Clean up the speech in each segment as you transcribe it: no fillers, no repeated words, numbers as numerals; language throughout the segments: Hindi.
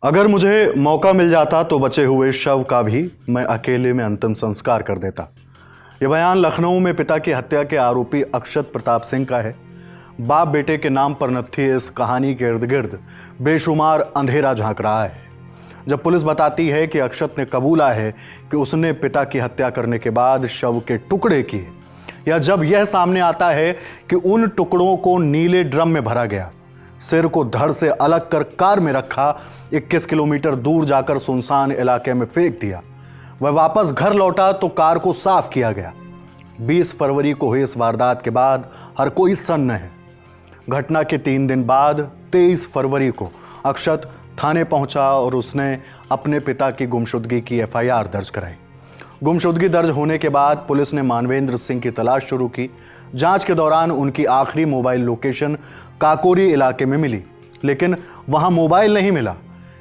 अगर मुझे मौका मिल जाता तो बचे हुए शव का भी मैं अकेले में अंतिम संस्कार कर देता। यह बयान लखनऊ में पिता की हत्या के आरोपी अक्षत प्रताप सिंह का है। बाप बेटे के नाम पर नत्थी इस कहानी के इर्द गिर्द बेशुमार अंधेरा झांक रहा है। जब पुलिस बताती है कि अक्षत ने कबूला है कि उसने पिता की हत्या करने के बाद शव के टुकड़े किए, या जब यह सामने आता है कि उन टुकड़ों को नीले ड्रम में भरा गया, सिर को धड़ से अलग कर कार में रखा, 21 किलोमीटर दूर जाकर सुनसान इलाके में फेंक दिया, वह वापस घर लौटा तो कार को साफ किया गया। 20 फरवरी को हुई इस वारदात के बाद हर कोई सन्न है। घटना के 3 दिन बाद 23 फरवरी को अक्षत थाने पहुंचा और उसने अपने पिता की गुमशुदगी की एफआईआर दर्ज कराई। गुमशुदगी दर्ज होने के बाद पुलिस ने मानवेंद्र सिंह की तलाश शुरू की। जांच के दौरान उनकी आखिरी मोबाइल लोकेशन काकोरी इलाके में मिली, लेकिन वहां मोबाइल नहीं मिला।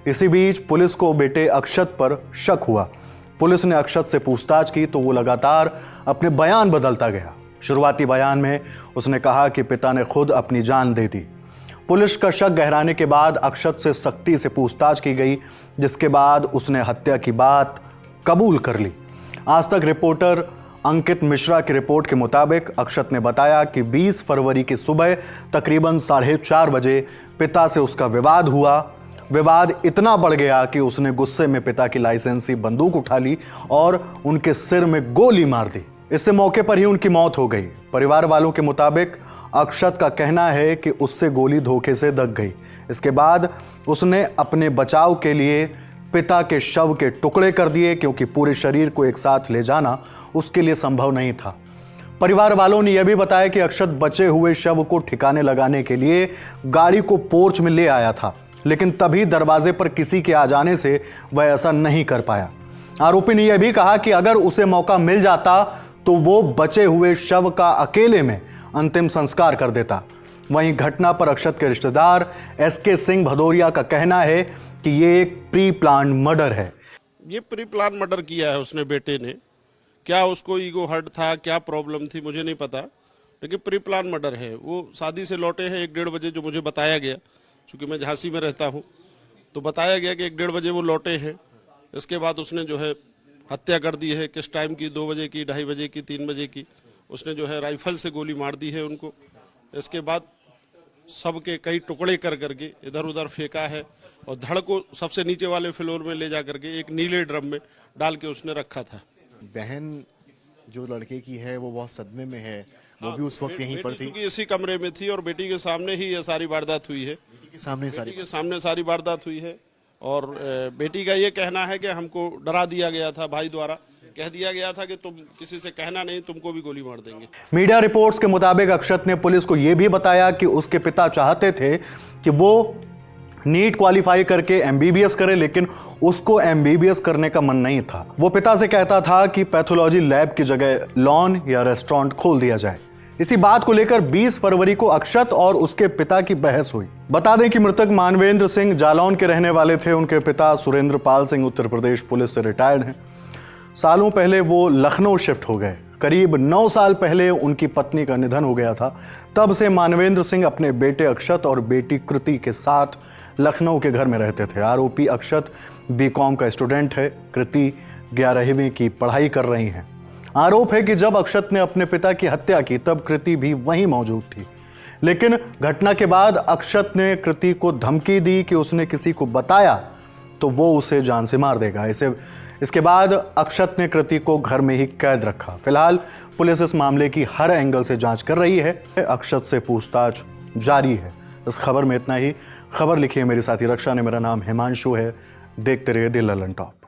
इसी बीच पुलिस को बेटे अक्षत पर शक हुआ। पुलिस ने अक्षत से पूछताछ की तो वो लगातार अपने बयान बदलता गया। शुरुआती बयान में उसने कहा कि पिता ने खुद अपनी जान दे दी। पुलिस का शक गहराने के बाद अक्षत से सख्ती से पूछताछ की गई, जिसके बाद उसने हत्या की बात कबूल कर ली। आज तक रिपोर्टर अंकित मिश्रा की रिपोर्ट के मुताबिक अक्षत ने बताया कि 20 फरवरी की सुबह तकरीबन 4:30 बजे पिता से उसका विवाद हुआ। विवाद इतना बढ़ गया कि उसने गुस्से में पिता की लाइसेंसी बंदूक उठा ली और उनके सिर में गोली मार दी। इससे मौके पर ही उनकी मौत हो गई। परिवार वालों के मुताबिक अक्षत का कहना है कि उससे गोली धोखे से दग गई। इसके बाद उसने अपने बचाव के लिए पिता के शव के टुकड़े कर दिए, क्योंकि पूरे शरीर को एक साथ ले जाना उसके लिए संभव नहीं था। परिवार वालों ने यह भी बताया कि अक्षत बचे हुए शव को ठिकाने लगाने के लिए गाड़ी को पोर्च में ले आया था, लेकिन तभी दरवाजे पर किसी के आ जाने से वह ऐसा नहीं कर पाया। आरोपी ने यह भी कहा कि अगर उसे मौका मिल जाता तो वो बचे हुए शव का अकेले में अंतिम संस्कार कर देता। वहीं घटना पर अक्षत के रिश्तेदार एसके सिंह भदौरिया का कहना है कि ये एक प्री प्लान मर्डर है। ये प्री प्लान मर्डर किया है उसने, बेटे ने। क्या उसको ईगो हर्ट था, क्या प्रॉब्लम थी, मुझे नहीं पता, लेकिन प्री प्लान मर्डर है। वो शादी से लौटे हैं 1-1:30 बजे, जो मुझे बताया गया, क्योंकि मैं झांसी में रहता हूँ, तो बताया गया कि 1-1:30 बजे वो लौटे हैं। इसके बाद उसने जो है हत्या कर दी है। किस टाइम की, 2 बजे की, 2:30 बजे की, 3 बजे की, उसने जो है राइफल से गोली मार दी है उनको। इसके बाद सबके कई टुकड़े कर करके इधर उधर फेंका है और धड़ को सबसे नीचे वाले फ्लोर में ले जा करके एक नीले ड्रम में डाल के उसने रखा था। बहन जो लड़के की है वो बहुत सदमे में है, वो भी उस वक्त यहीं पर थी, इसी कमरे में थी और बेटी के सामने ही ये सारी वारदात हुई है। बेटी के सामने सारी वारदात हुई है। और बेटी का ये कहना है कि हमको डरा दिया गया था, भाई द्वारा कह दिया गया था कि तुम किसी से कहना नहीं, तुमको भी गोली मार देंगे। मीडिया रिपोर्ट्स के मुताबिक अक्षत ने पुलिस को यह भी बताया कि उसके पिता चाहते थे कि वो नीट क्वालिफाई करके एमबीबीएस करे, लेकिन उसको एमबीबीएस करने का मन नहीं था। वो पिता से कहता था कि पैथोलॉजी लैब की जगह लॉन या रेस्टोरेंट खोल दिया जाए। इसी बात को लेकर 20 फरवरी को अक्षत और उसके पिता की बहस हुई। बता दें कि मृतक मानवेंद्र सिंह जालौन के रहने वाले थे। उनके पिता सुरेंद्र पाल सिंह उत्तर प्रदेश पुलिस से रिटायर्ड हैं। सालों पहले वो लखनऊ शिफ्ट हो गए। करीब 9 साल पहले उनकी पत्नी का निधन हो गया था। तब से मानवेंद्र सिंह अपने बेटे अक्षत और बेटी कृति के साथ लखनऊ के घर में रहते थे। आरोपी अक्षत बीकॉम का स्टूडेंट है, कृति 11वीं की पढ़ाई कर रही हैं। आरोप है कि जब अक्षत ने अपने पिता की हत्या की तब कृति भी वहीं मौजूद थी, लेकिन घटना के बाद अक्षत ने कृति को धमकी दी कि उसने किसी को बताया तो वो उसे जान से मार देगा। इसके बाद अक्षत ने कृति को घर में ही कैद रखा। फिलहाल पुलिस इस मामले की हर एंगल से जांच कर रही है। अक्षत से पूछताछ जारी है। इस खबर में इतना ही। खबर लिखी है मेरी साथी रक्षा ने। मेरा नाम हिमांशु है। देखते रहिए दिल ललन टॉप।